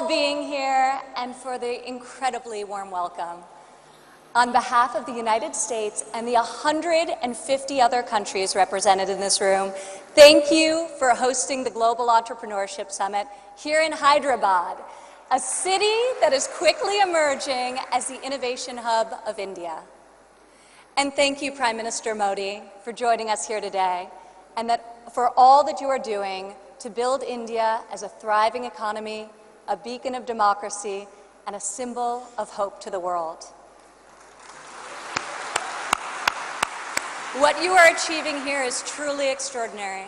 being here and for the incredibly warm welcome. On behalf of the United States and the 150 other countries represented in this room, thank you for hosting the Global Entrepreneurship Summit here in Hyderabad, a city that is quickly emerging as the innovation hub of India. And thank you, Prime Minister Modi, for joining us here today, and for all that you are doing to build India as a thriving economy, a beacon of democracy, and a symbol of hope to the world. What you are achieving here is truly extraordinary.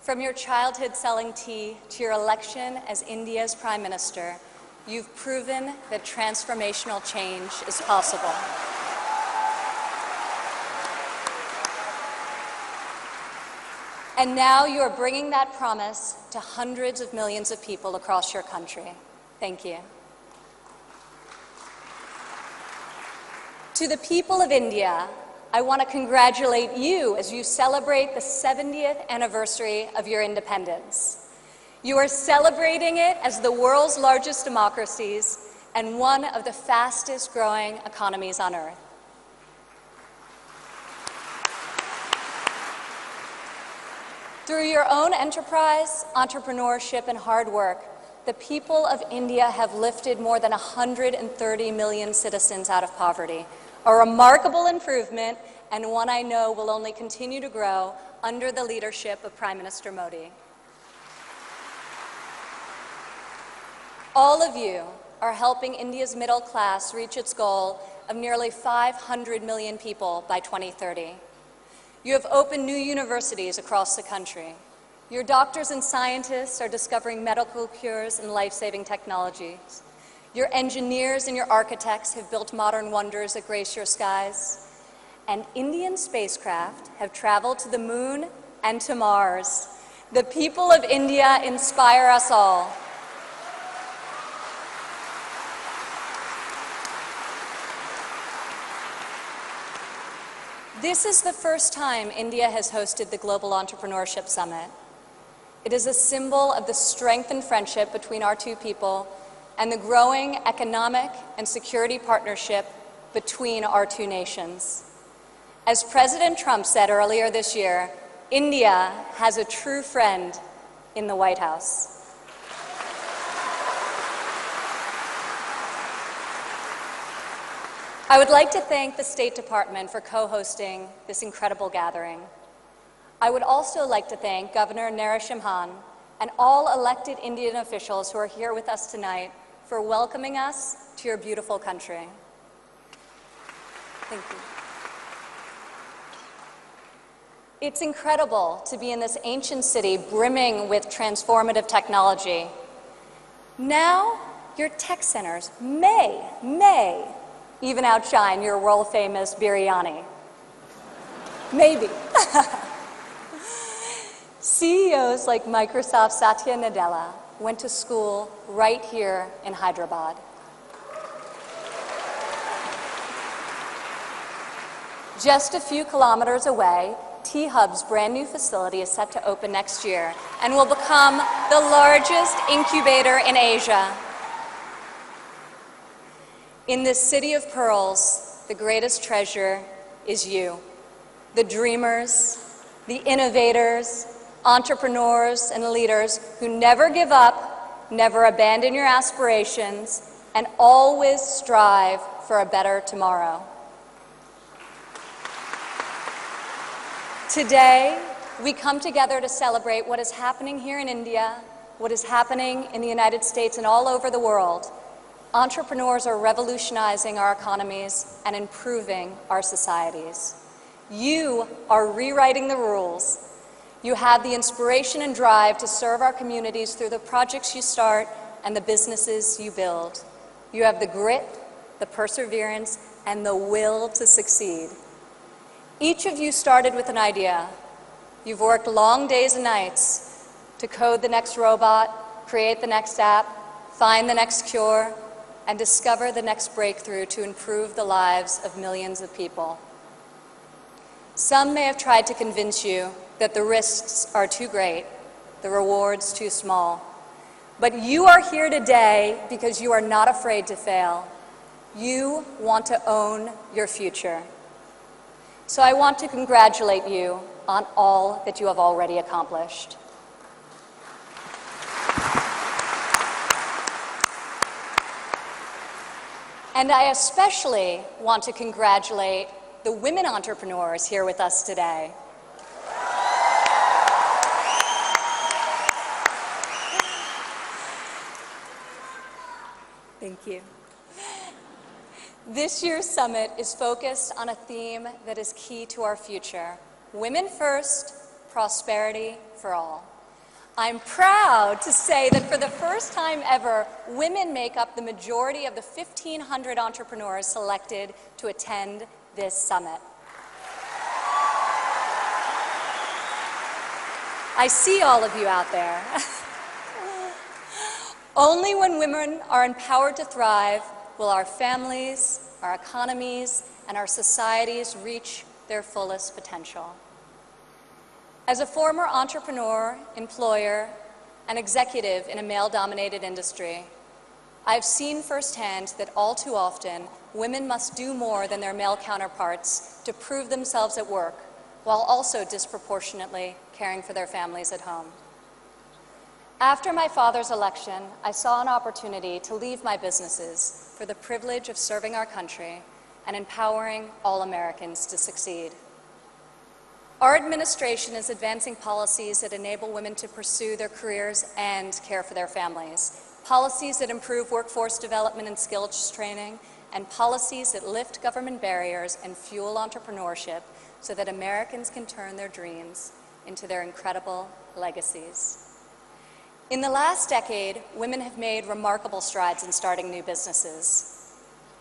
From your childhood selling tea to your election as India's Prime Minister, you've proven that transformational change is possible. And now you are bringing that promise to hundreds of millions of people across your country. Thank you. To the people of India, I want to congratulate you as you celebrate the 70th anniversary of your independence. You are celebrating it as the world's largest democracies and one of the fastest growing economies on earth. Through your own enterprise, entrepreneurship, and hard work, the people of India have lifted more than 130 million citizens out of poverty, a remarkable improvement and one I know will only continue to grow under the leadership of Prime Minister Modi. All of you are helping India's middle class reach its goal of nearly 500 million people by 2030. You have opened new universities across the country. Your doctors and scientists are discovering medical cures and life-saving technologies. Your engineers and your architects have built modern wonders that grace your skies. And Indian spacecraft have traveled to the moon and to Mars. The people of India inspire us all. This is the first time India has hosted the Global Entrepreneurship Summit. It is a symbol of the strength and friendship between our two people and the growing economic and security partnership between our two nations. As President Trump said earlier this year, India has a true friend in the White House. I would like to thank the State Department for co-hosting this incredible gathering. I would also like to thank Governor Narasimhan and all elected Indian officials who are here with us tonight for welcoming us to your beautiful country. Thank you. It's incredible to be in this ancient city brimming with transformative technology. Now, your tech centers may even outshine your world-famous biryani. Maybe. CEOs like Microsoft's Satya Nadella went to school right here in Hyderabad. Just a few kilometers away, T-Hub's brand new facility is set to open next year and will become the largest incubator in Asia. In this city of pearls, the greatest treasure is you, the dreamers, the innovators, entrepreneurs, and leaders who never give up, never abandon your aspirations, and always strive for a better tomorrow. Today, we come together to celebrate what is happening here in India, what is happening in the United States and all over the world. Entrepreneurs are revolutionizing our economies and improving our societies. You are rewriting the rules. You have the inspiration and drive to serve our communities through the projects you start and the businesses you build. You have the grit, the perseverance, and the will to succeed. Each of you started with an idea. You've worked long days and nights to code the next robot, create the next app, find the next cure, and discover the next breakthrough to improve the lives of millions of people. Some may have tried to convince you that the risks are too great, the rewards too small. But you are here today because you are not afraid to fail. You want to own your future. So I want to congratulate you on all that you have already accomplished. And I especially want to congratulate the women entrepreneurs here with us today. Thank you. This year's summit is focused on a theme that is key to our future: women first, prosperity for all. I'm proud to say that for the first time ever, women make up the majority of the 1,500 entrepreneurs selected to attend this summit. I see all of you out there. Only when women are empowered to thrive will our families, our economies, and our societies reach their fullest potential. As a former entrepreneur, employer, and executive in a male-dominated industry, I've seen firsthand that all too often, women must do more than their male counterparts to prove themselves at work, while also disproportionately caring for their families at home. After my father's election, I saw an opportunity to leave my businesses for the privilege of serving our country and empowering all Americans to succeed. Our administration is advancing policies that enable women to pursue their careers and care for their families, policies that improve workforce development and skills training, and policies that lift government barriers and fuel entrepreneurship so that Americans can turn their dreams into their incredible legacies. In the last decade, women have made remarkable strides in starting new businesses.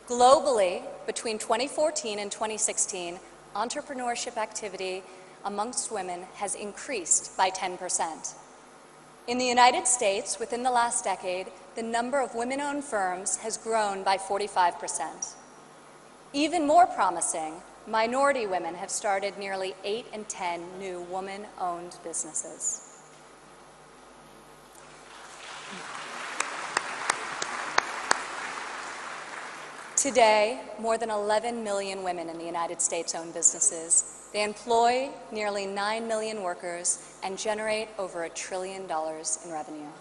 Globally, between 2014 and 2016, entrepreneurship activity amongst women has increased by 10%. In the United States, within the last decade, the number of women-owned firms has grown by 45%. Even more promising, minority women have started nearly 8 in 10 new woman-owned businesses. Today, more than 11 million women in the United States own businesses. They employ nearly 9 million workers and generate over $1 trillion in revenue.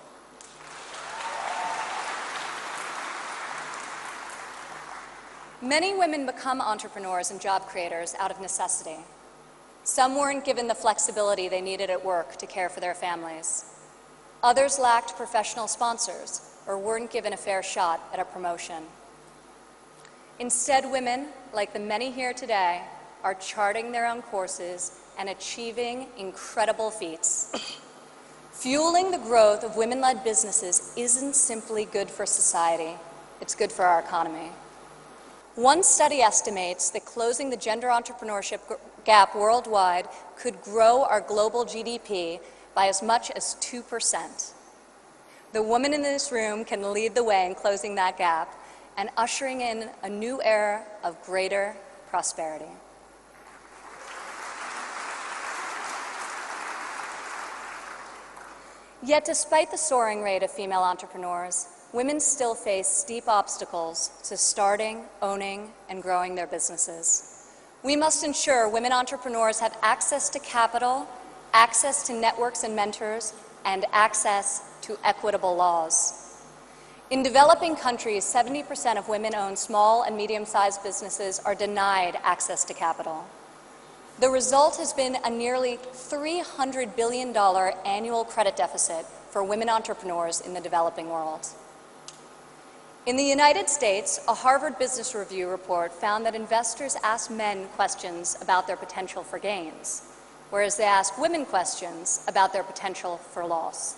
Many women become entrepreneurs and job creators out of necessity. Some weren't given the flexibility they needed at work to care for their families. Others lacked professional sponsors or weren't given a fair shot at a promotion. Instead, women, like the many here today, are charting their own courses and achieving incredible feats. Fueling the growth of women-led businesses isn't simply good for society, it's good for our economy. One study estimates that closing the gender entrepreneurship gap worldwide could grow our global GDP by as much as 2%. The woman in this room can lead the way in closing that gap and ushering in a new era of greater prosperity. Yet despite the soaring rate of female entrepreneurs, women still face steep obstacles to starting, owning, and growing their businesses. We must ensure women entrepreneurs have access to capital, access to networks and mentors, and access to equitable laws. In developing countries, 70% of women-owned small and medium-sized businesses are denied access to capital. The result has been a nearly $300 billion annual credit deficit for women entrepreneurs in the developing world. In the United States, a Harvard Business Review report found that investors ask men questions about their potential for gains, whereas they ask women questions about their potential for loss.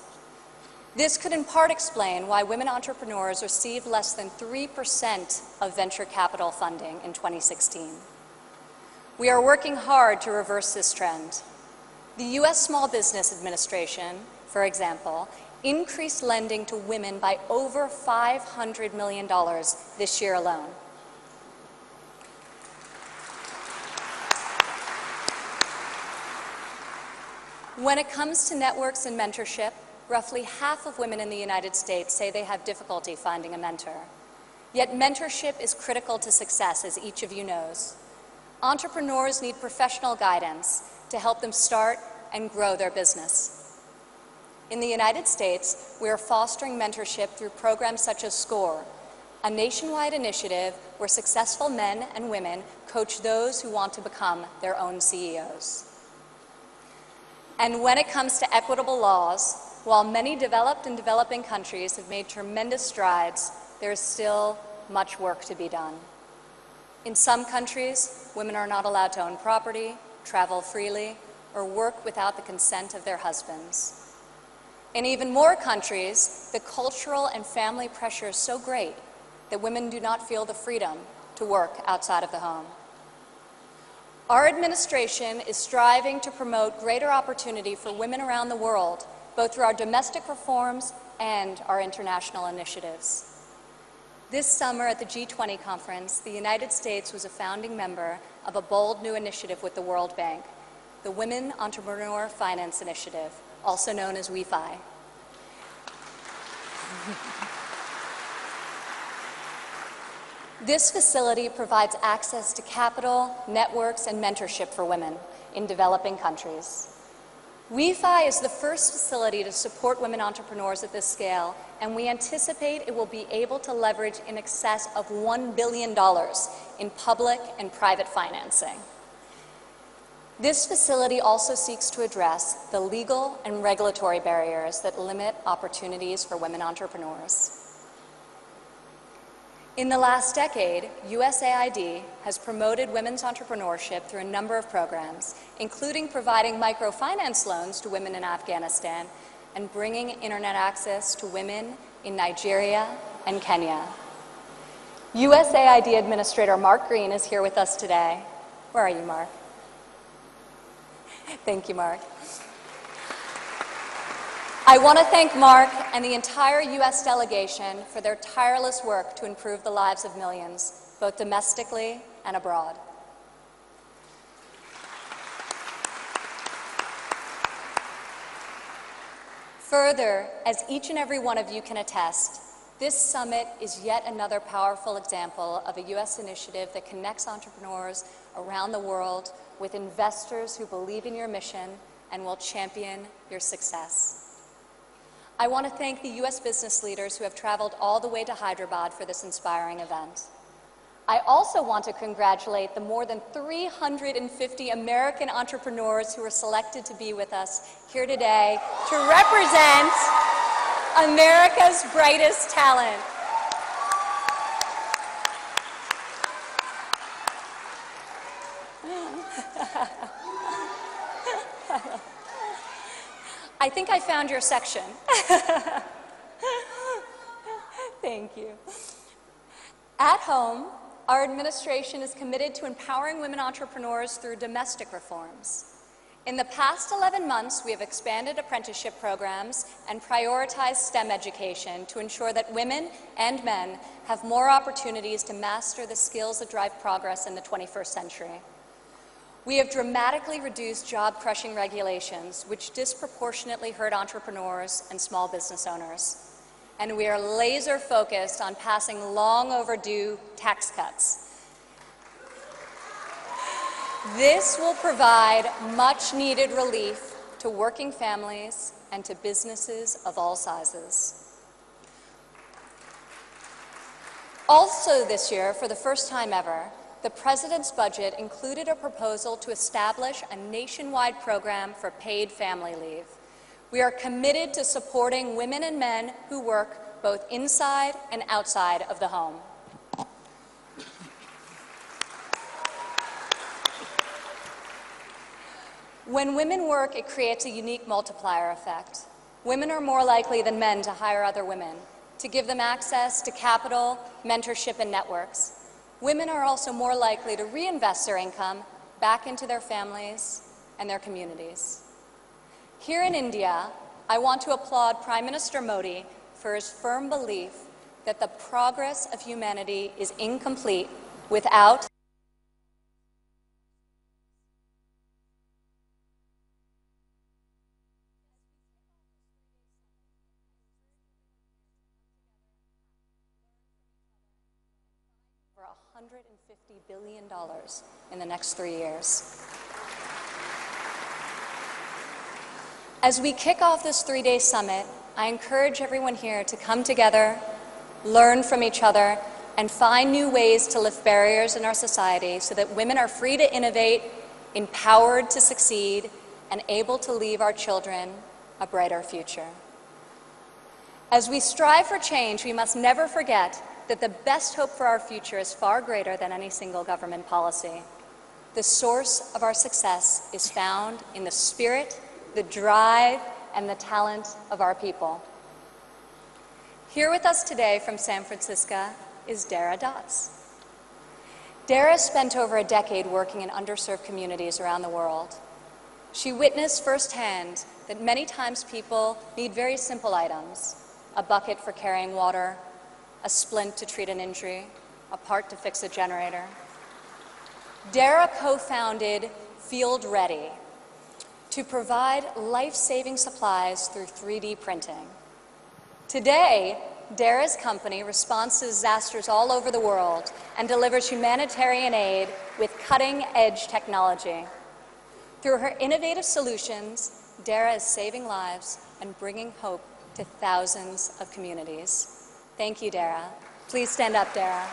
This could in part explain why women entrepreneurs received less than 3% of venture capital funding in 2016. We are working hard to reverse this trend. The U.S. Small Business Administration, for example, increased lending to women by over $500 million this year alone. When it comes to networks and mentorship, roughly half of women in the United States say they have difficulty finding a mentor. Yet mentorship is critical to success, as each of you knows. Entrepreneurs need professional guidance to help them start and grow their business. In the United States, we are fostering mentorship through programs such as SCORE, a nationwide initiative where successful men and women coach those who want to become their own CEOs. And when it comes to equitable laws, while many developed and developing countries have made tremendous strides, there is still much work to be done. In some countries, women are not allowed to own property, travel freely, or work without the consent of their husbands. In even more countries, the cultural and family pressure is so great that women do not feel the freedom to work outside of the home. Our administration is striving to promote greater opportunity for women around the world, both through our domestic reforms and our international initiatives. This summer at the G20 conference, the United States was a founding member of a bold new initiative with the World Bank, the Women Entrepreneur Finance Initiative, also known as WEFI. This facility provides access to capital, networks, and mentorship for women in developing countries. WEFI is the first facility to support women entrepreneurs at this scale, and we anticipate it will be able to leverage in excess of $1 billion in public and private financing. This facility also seeks to address the legal and regulatory barriers that limit opportunities for women entrepreneurs. In the last decade, USAID has promoted women's entrepreneurship through a number of programs, including providing microfinance loans to women in Afghanistan and bringing internet access to women in Nigeria and Kenya. USAID Administrator Mark Green is here with us today. Where are you, Mark? Thank you, Mark. I want to thank Mark and the entire U.S. delegation for their tireless work to improve the lives of millions, both domestically and abroad. Further, as each and every one of you can attest, this summit is yet another powerful example of a U.S. initiative that connects entrepreneurs around the world with investors who believe in your mission and will champion your success. I want to thank the U.S. business leaders who have traveled all the way to Hyderabad for this inspiring event. I also want to congratulate the more than 350 American entrepreneurs who were selected to be with us here today to represent America's brightest talent. I think I found your section. Thank you. At home, our administration is committed to empowering women entrepreneurs through domestic reforms. In the past 11 months, we have expanded apprenticeship programs and prioritized STEM education to ensure that women and men have more opportunities to master the skills that drive progress in the 21st century. We have dramatically reduced job-crushing regulations, which disproportionately hurt entrepreneurs and small business owners. And we are laser-focused on passing long-overdue tax cuts. This will provide much-needed relief to working families and to businesses of all sizes. Also this year, for the first time ever, the President's budget included a proposal to establish a nationwide program for paid family leave. We are committed to supporting women and men who work both inside and outside of the home. When women work, it creates a unique multiplier effect. Women are more likely than men to hire other women, to give them access to capital, mentorship, and networks. Women are also more likely to reinvest their income back into their families and their communities. Here in India, I want to applaud Prime Minister Modi for his firm belief that the progress of humanity is incomplete without billion in the next 3 years. As we kick off this 3-day summit, I encourage everyone here to come together, learn from each other, and find new ways to lift barriers in our society so that women are free to innovate, empowered to succeed, and able to leave our children a brighter future. As we strive for change, we must never forget that the best hope for our future is far greater than any single government policy. The source of our success is found in the spirit, the drive, and the talent of our people. Here with us today from San Francisco is Dara Dotz. Dara spent over a decade working in underserved communities around the world. She witnessed firsthand that many times people need very simple items: a bucket for carrying water, a splint to treat an injury, a part to fix a generator. Dara co-founded Field Ready to provide life-saving supplies through 3D printing. Today, Dara's company responds to disasters all over the world and delivers humanitarian aid with cutting-edge technology. Through her innovative solutions, Dara is saving lives and bringing hope to thousands of communities. Thank you, Dara. Please stand up, Dara.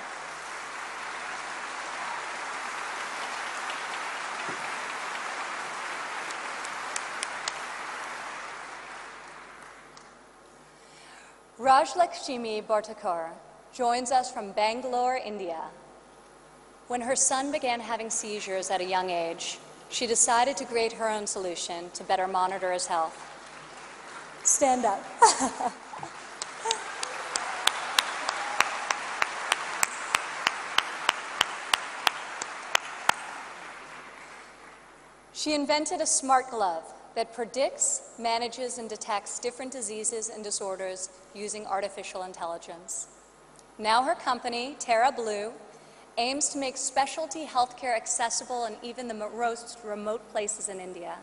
Rajlakshmi Bhartakar joins us from Bangalore, India. When her son began having seizures at a young age, she decided to create her own solution to better monitor his health. Stand up. She invented a smart glove that predicts, manages, and detects different diseases and disorders using artificial intelligence. Now her company, Terra Blue, aims to make specialty healthcare accessible in even the most remote places in India.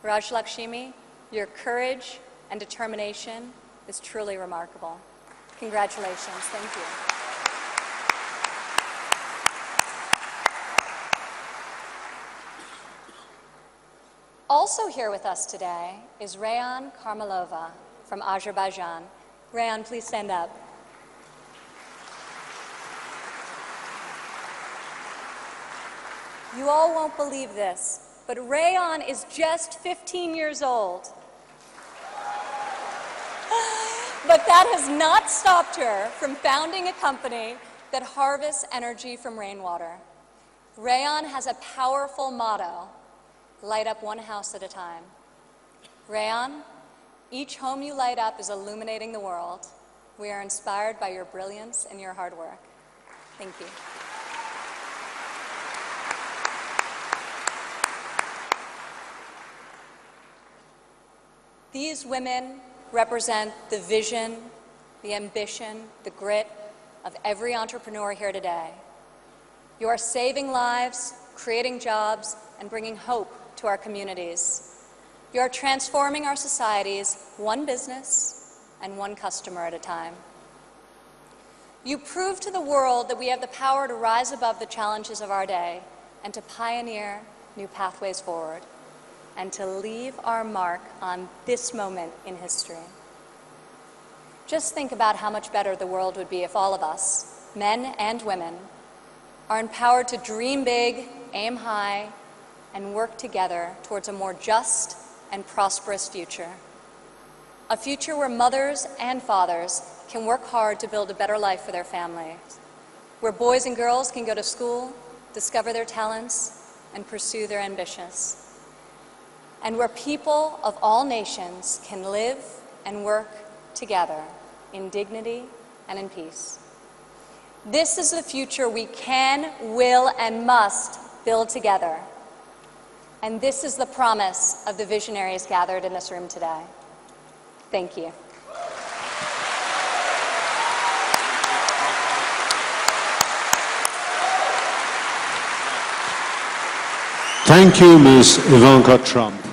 Rajlakshmi, your courage and determination is truly remarkable. Congratulations. Thank you. Also here with us today is Rayan Karmalova from Azerbaijan. Rayan, please stand up. You all won't believe this, but Rayan is just 15 years old. But that has not stopped her from founding a company that harvests energy from rainwater. Rayan has a powerful motto: light up one house at a time. Rayan, each home you light up is illuminating the world. We are inspired by your brilliance and your hard work. Thank you. These women represent the vision, the ambition, the grit of every entrepreneur here today. You are saving lives, creating jobs, and bringing hope to our communities. You are transforming our societies one business and one customer at a time. You prove to the world that we have the power to rise above the challenges of our day and to pioneer new pathways forward and to leave our mark on this moment in history. Just think about how much better the world would be if all of us, men and women, are empowered to dream big, aim high, and work together towards a more just and prosperous future. A future where mothers and fathers can work hard to build a better life for their families, where boys and girls can go to school, discover their talents, and pursue their ambitions, and where people of all nations can live and work together in dignity and in peace. This is the future we can, will, and must build together. And this is the promise of the visionaries gathered in this room today. Thank you. Thank you, Ms. Ivanka Trump.